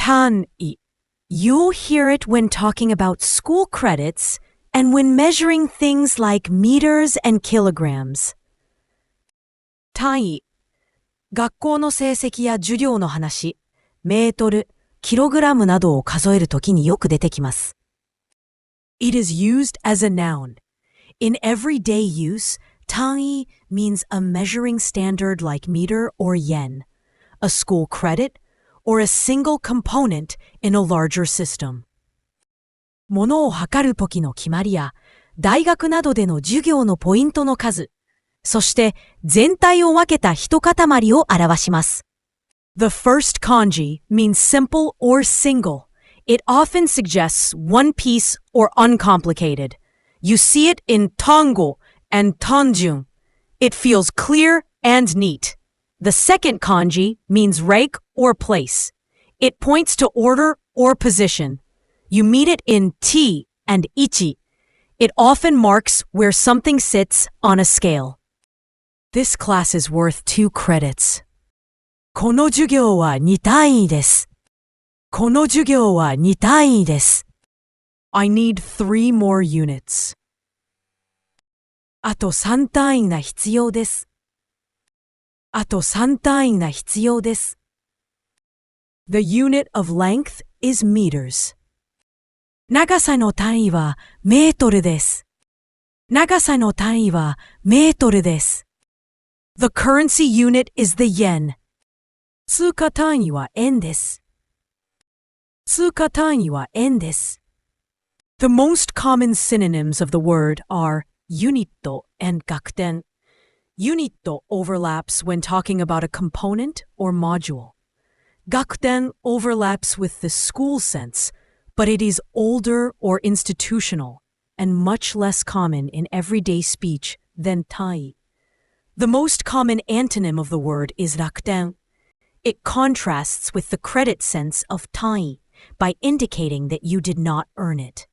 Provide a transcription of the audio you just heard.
単位. You'll hear it when talking about school credits and when measuring things like meters and kilograms. 単位. 学校の成績や授業の話、メートル、キログラムなどを数えるときによく出てきます。It is used as a noun. In everyday use, 単位 means a measuring standard like meter or yen, a school credit, or a single component in a larger system. 物を測るときの決まりや、大学などでの授業のポイントの数、そして全体を分けた一塊を表します。The first kanji means simple or single. It often suggests one piece or uncomplicated. You see it in tango and tanjun. It feels clear and neat. The second kanji means rank or place. It points to order or position. You meet it in ti and ichi. It often marks where something sits on a scale. This class is worth 2 credits. この授業は2単位です。この授業は2単位です。I need 3 more units. あと3単位が必要です。あと3単位が必要です。The unit of length is meters. 長さの単位はメートルです。長さの単位はメートルです。The currency unit is the yen. 通貨単位は円です。通貨単位は円です。The most common synonyms of the word are unit and 学点. Unit overlaps when talking about a component or module. 学点 overlaps with the school sense, but it is older or institutional and much less common in everyday speech than 単位. The most common antonym of the word is 楽点. It contrasts with the credit sense of 単位 by indicating that you did not earn it.